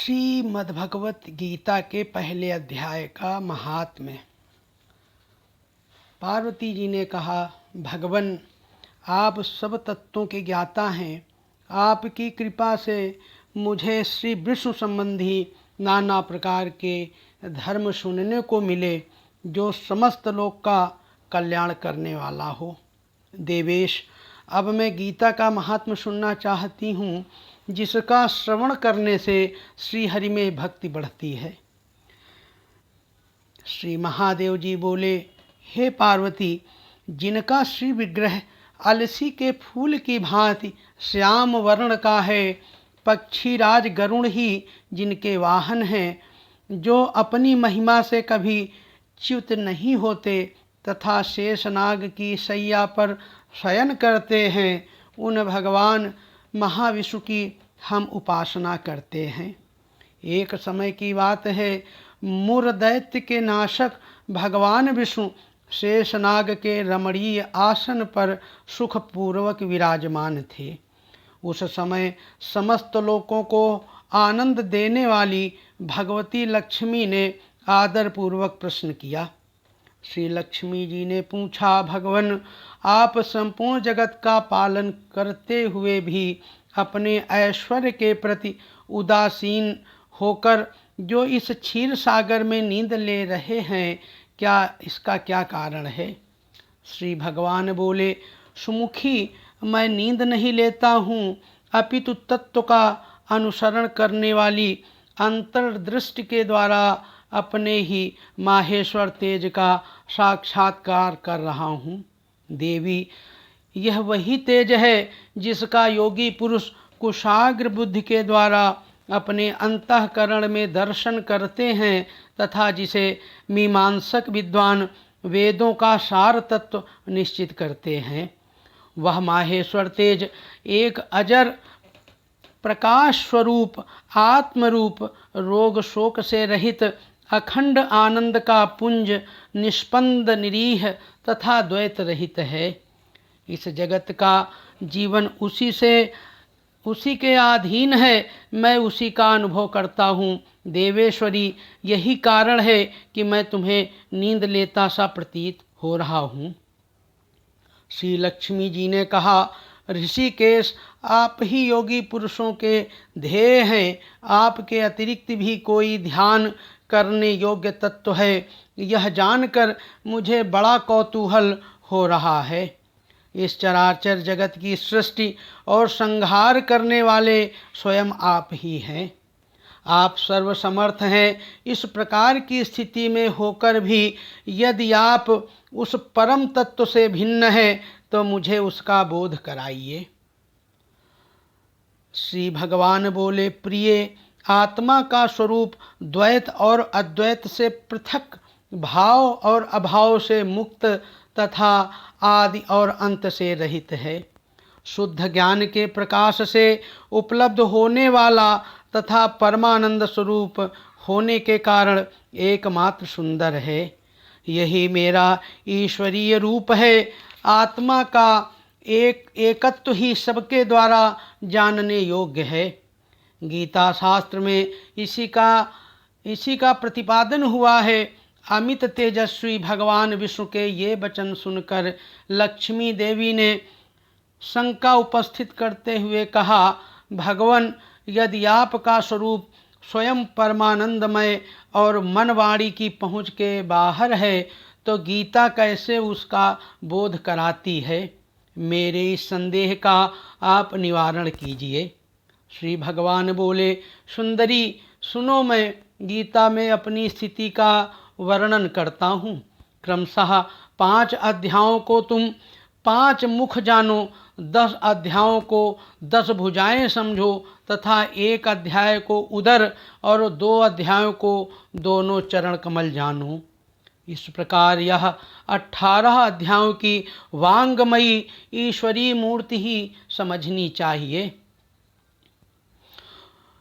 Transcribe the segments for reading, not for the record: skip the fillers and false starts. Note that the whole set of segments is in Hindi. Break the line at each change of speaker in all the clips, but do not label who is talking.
श्रीमद्भगवत गीता के पहले अध्याय का महात्म्य। पार्वती जी ने कहा, भगवन आप सब तत्वों के ज्ञाता हैं। आपकी कृपा से मुझे श्री विष्णु संबंधी नाना प्रकार के धर्म सुनने को मिले जो समस्त लोक का कल्याण करने वाला हो। देवेश, अब मैं गीता का महात्म्य सुनना चाहती हूँ, जिसका श्रवण करने से श्री हरि में भक्ति बढ़ती है। श्री महादेव जी बोले, हे पार्वती, जिनका श्री विग्रह अलसी के फूल की भांति श्याम वर्ण का है, पक्षीराज गरुड़ ही जिनके वाहन हैं, जो अपनी महिमा से कभी च्युत नहीं होते तथा शेषनाग की शैया पर शयन करते हैं, उन भगवान महाविष्णु की हम उपासना करते हैं। एक समय की बात है, मूर दैत्य के नाशक भगवान विष्णु शेषनाग के रमणीय आसन पर सुखपूर्वक विराजमान थे। उस समय समस्त लोकों को आनंद देने वाली भगवती लक्ष्मी ने आदरपूर्वक प्रश्न किया। श्री लक्ष्मी जी ने पूछा, भगवन, आप संपूर्ण जगत का पालन करते हुए भी अपने ऐश्वर्य के प्रति उदासीन होकर जो इस क्षीर सागर में नींद ले रहे हैं, इसका क्या कारण है? श्री भगवान बोले, सुमुखी, मैं नींद नहीं लेता हूँ, अपितु तत्व का अनुसरण करने वाली अंतर्दृष्टि के द्वारा अपने ही माहेश्वर तेज का साक्षात्कार कर रहा हूँ। देवी, यह वही तेज है जिसका योगी पुरुष कुशाग्र बुद्धि के द्वारा अपने अंतःकरण में दर्शन करते हैं तथा जिसे मीमांसक विद्वान वेदों का सार तत्व निश्चित करते हैं। वह माहेश्वर तेज एक अजर प्रकाश स्वरूप आत्मरूप रोग शोक से रहित अखंड आनंद का पुंज निष्पंद निरीह तथा द्वैत रहित है। इस जगत का जीवन उसी के अधीन है, मैं उसी का अनुभव करता हूँ। देवेश्वरी, यही कारण है कि मैं तुम्हें नींद लेता सा प्रतीत हो रहा हूँ। श्री लक्ष्मी जी ने कहा, ऋषिकेश, आप ही योगी पुरुषों के ध्येय हैं। आपके अतिरिक्त भी कोई ध्यान करने योग्य तत्व है, यह जानकर मुझे बड़ा कौतूहल हो रहा है। इस चराचर जगत की सृष्टि और संहार करने वाले स्वयं आप ही हैं। आप सर्वसमर्थ हैं। इस प्रकार की स्थिति में होकर भी यदि आप उस परम तत्व से भिन्न है तो मुझे उसका बोध कराइए। श्री भगवान बोले, प्रिय, आत्मा का स्वरूप द्वैत और अद्वैत से पृथक, भाव और अभाव से मुक्त तथा आदि और अंत से रहित है। शुद्ध ज्ञान के प्रकाश से उपलब्ध होने वाला तथा परमानंद स्वरूप होने के कारण एकमात्र सुंदर है। यही मेरा ईश्वरीय रूप है। आत्मा का एकत्व ही सबके द्वारा जानने योग्य है। गीता शास्त्र में इसी का प्रतिपादन हुआ है। अमित तेजस्वी भगवान विष्णु के ये वचन सुनकर लक्ष्मी देवी ने शंका उपस्थित करते हुए कहा, भगवन, यदि आपका स्वरूप स्वयं परमानंदमय और मन वाणी की पहुँच के बाहर है तो गीता कैसे उसका बोध कराती है? मेरे इस संदेह का आप निवारण कीजिए। श्री भगवान बोले, सुंदरी, सुनो, मैं गीता में अपनी स्थिति का वर्णन करता हूँ। क्रमशः 5 अध्यायों को तुम 5 मुख जानो, 10 अध्यायों को 10 भुजाएं समझो तथा 1 अध्याय को उदर और 2 अध्यायों को दोनों चरण कमल जानो। इस प्रकार यह 18 अध्यायों की वांगमयी ईश्वरीय मूर्ति ही समझनी चाहिए।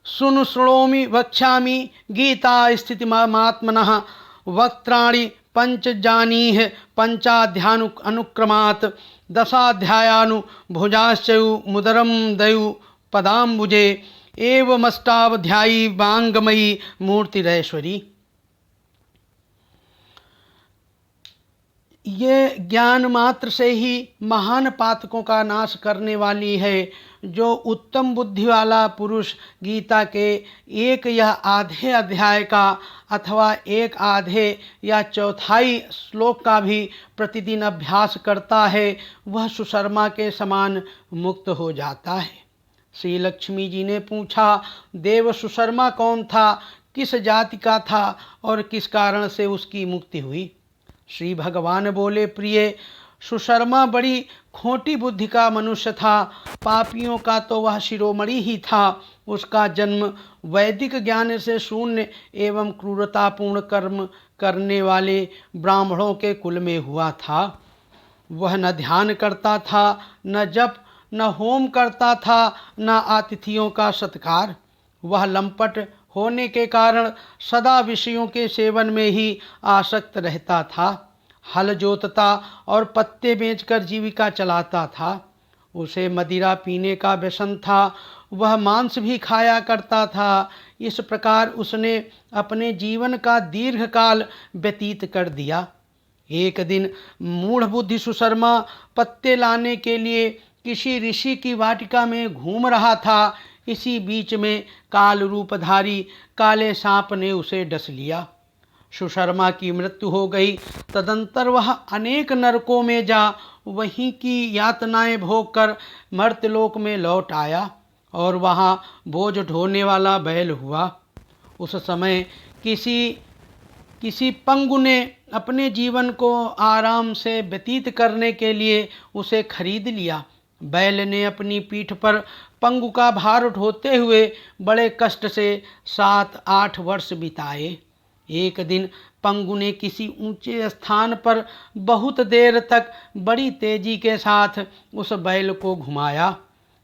सुनु श्रोमि वक्ष्यामि गीता स्थिति मात्मनः वक्त्राणि पंचजानीह पंचाध्यानु अनुक्रमात् दशाध्यायानु भुजाश्चयु मुदरम दयु पदाम्बुजे एवमष्टावध्यायी वांगमयी मूर्तिरेश्वरी। ये ज्ञान मात्र से ही महान पातकों का नाश करने वाली है। जो उत्तम बुद्धि वाला पुरुष गीता के एक या आधे अध्याय का अथवा एक आधे या चौथाई श्लोक का भी प्रतिदिन अभ्यास करता है, वह सुशर्मा के समान मुक्त हो जाता है। श्री लक्ष्मी जी ने पूछा, देव सुशर्मा कौन था, किस जाति का था और किस कारण से उसकी मुक्ति हुई? श्री भगवान बोले, प्रिय, सुशर्मा बड़ी खोटी बुद्धि का मनुष्य था। पापियों का तो वह शिरोमणि ही था। उसका जन्म वैदिक ज्ञान से शून्य एवं क्रूरतापूर्ण कर्म करने वाले ब्राह्मणों के कुल में हुआ था। वह न ध्यान करता था, न जप, न होम करता था, न आतिथियों का सत्कार। वह लंपट होने के कारण सदा विषयों के सेवन में ही आसक्त रहता था। हल जोतता और पत्ते बेचकर जीविका चलाता था। उसे मदिरा पीने का व्यसन था। वह मांस भी खाया करता था। इस प्रकार उसने अपने जीवन का दीर्घकाल व्यतीत कर दिया। एक दिन मूढ़ बुद्धि सुशर्मा पत्ते लाने के लिए किसी ऋषि की वाटिका में घूम रहा था। इसी बीच में काल रूपधारी काले सांप ने उसे डस लिया। सुशर्मा की मृत्यु हो गई। तदंतर वह अनेक नरकों में जा वहीं की यातनाएं भोग कर मर्त्यलोक में लौट आया और वहाँ बोझ ढोने वाला बैल हुआ। उस समय किसी पंगु ने अपने जीवन को आराम से व्यतीत करने के लिए उसे खरीद लिया। बैल ने अपनी पीठ पर पंगु का भार ढोते हुए बड़े कष्ट से 7-8 वर्ष बिताए। एक दिन पंगु ने किसी ऊंचे स्थान पर बहुत देर तक बड़ी तेजी के साथ उस बैल को घुमाया।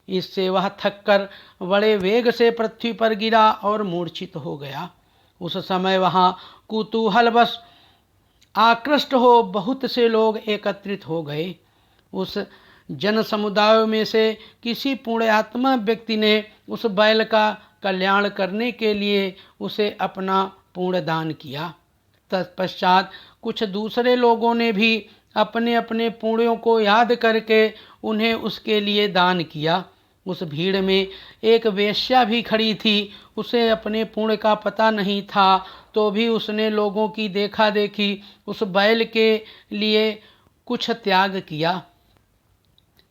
इससे वह थककर बड़े वेग से पृथ्वी पर गिरा और मूर्छित हो गया। उस समय वहाँ कुतूहलवश आकृष्ट हो बहुत से लोग एकत्रित हो गए। उस जन समुदाय में से किसी पुण्यात्मा व्यक्ति ने उस बैल का कल्याण करने के लिए उसे अपना पुण्य दान किया। तत्पश्चात कुछ दूसरे लोगों ने भी अपने अपने पुण्यों को याद करके उन्हें उसके लिए दान किया। उस भीड़ में एक वेश्या भी खड़ी थी। उसे अपने पुण्य का पता नहीं था, तो भी उसने लोगों की देखा देखी उस बैल के लिए कुछ त्याग किया।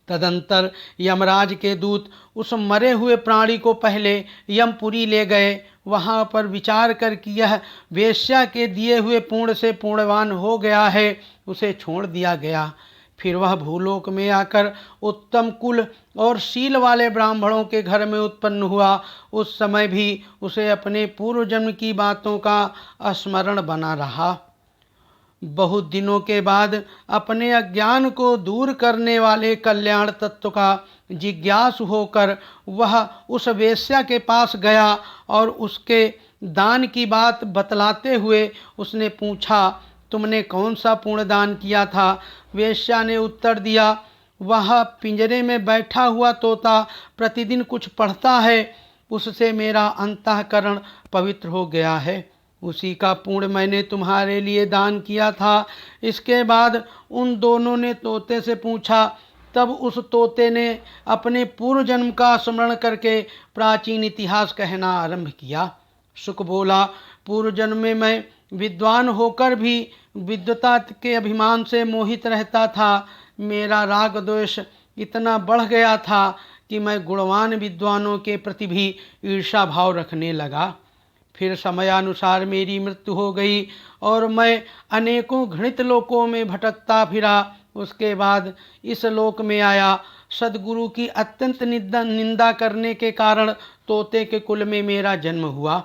तदंतर यमराज के दूत उस मरे हुए प्राणी को पहले यमपुरी ले गए। वहाँ पर विचार कर कि यह वेश्या के दिए हुए पुण्य से पुण्यवान हो गया है, उसे छोड़ दिया गया। फिर वह भूलोक में आकर उत्तम कुल और शील वाले ब्राह्मणों के घर में उत्पन्न हुआ। उस समय भी उसे अपने पूर्व जन्म की बातों का स्मरण बना रहा। बहुत दिनों के बाद अपने अज्ञान को दूर करने वाले कल्याण तत्व का जिज्ञासु होकर वह उस वेश्या के पास गया और उसके दान की बात बतलाते हुए उसने पूछा, तुमने कौन सा पुण्य दान किया था? वेश्या ने उत्तर दिया, वह पिंजरे में बैठा हुआ तोता प्रतिदिन कुछ पढ़ता है, उससे मेरा अंतःकरण पवित्र हो गया है। उसी का पुण्य मैंने तुम्हारे लिए दान किया था। इसके बाद उन दोनों ने तोते से पूछा। तब उस तोते ने अपने पूर्व जन्म का स्मरण करके प्राचीन इतिहास कहना आरंभ किया। शुक बोला, पूर्व जन्म में मैं विद्वान होकर भी विद्वता के अभिमान से मोहित रहता था। मेरा राग द्वेष इतना बढ़ गया था कि मैं गुणवान विद्वानों के प्रति भी ईर्षा भाव रखने लगा। फिर समयानुसार मेरी मृत्यु हो गई और मैं अनेकों घृणित लोकों में भटकता फिरा। उसके बाद इस लोक में आया। सद्गुरु की अत्यंत निंदा करने के कारण तोते के कुल में मेरा जन्म हुआ।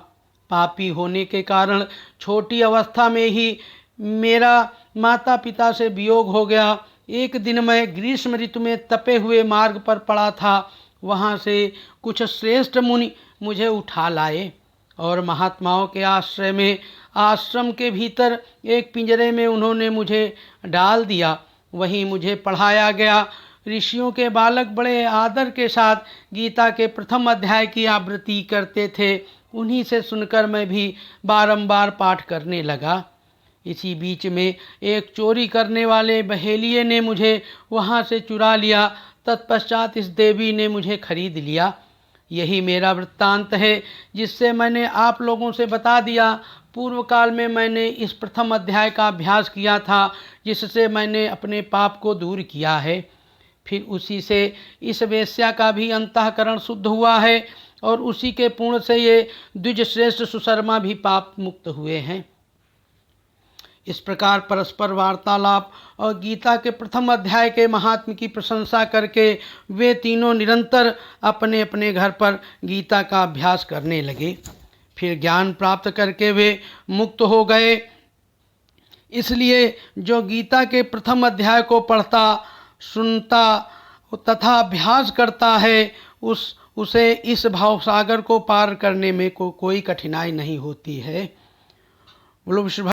पापी होने के कारण छोटी अवस्था में ही मेरा माता पिता से वियोग हो गया। एक दिन मैं ग्रीष्म ऋतु में तपे हुए मार्ग पर पड़ा था। वहाँ से कुछ श्रेष्ठ मुनि मुझे उठा लाए और महात्माओं के आश्रय में आश्रम के भीतर एक पिंजरे में उन्होंने मुझे डाल दिया। वहीं मुझे पढ़ाया गया। ऋषियों के बालक बड़े आदर के साथ गीता के प्रथम अध्याय की आवृत्ति करते थे। उन्हीं से सुनकर मैं भी बारंबार पाठ करने लगा। इसी बीच में एक चोरी करने वाले बहेलिये ने मुझे वहाँ से चुरा लिया। तत्पश्चात इस देवी ने मुझे खरीद लिया। यही मेरा वृत्तांत है, जिससे मैंने आप लोगों से बता दिया। पूर्व काल में मैंने इस प्रथम अध्याय का अभ्यास किया था, जिससे मैंने अपने पाप को दूर किया है। फिर उसी से इस वेश्या का भी अंतःकरण शुद्ध हुआ है, और उसी के पुण्य से ये द्विज श्रेष्ठ सुशर्मा भी पाप मुक्त हुए हैं। इस प्रकार परस्पर वार्तालाप और गीता के प्रथम अध्याय के महात्म्य की प्रशंसा करके वे तीनों निरंतर अपने अपने घर पर गीता का अभ्यास करने लगे। फिर ज्ञान प्राप्त करके वे मुक्त हो गए। इसलिए जो गीता के प्रथम अध्याय को पढ़ता, सुनता तथा अभ्यास करता है, उसे इस भावसागर को पार करने में कोई कठिनाई नहीं होती है। बोलो विष्णु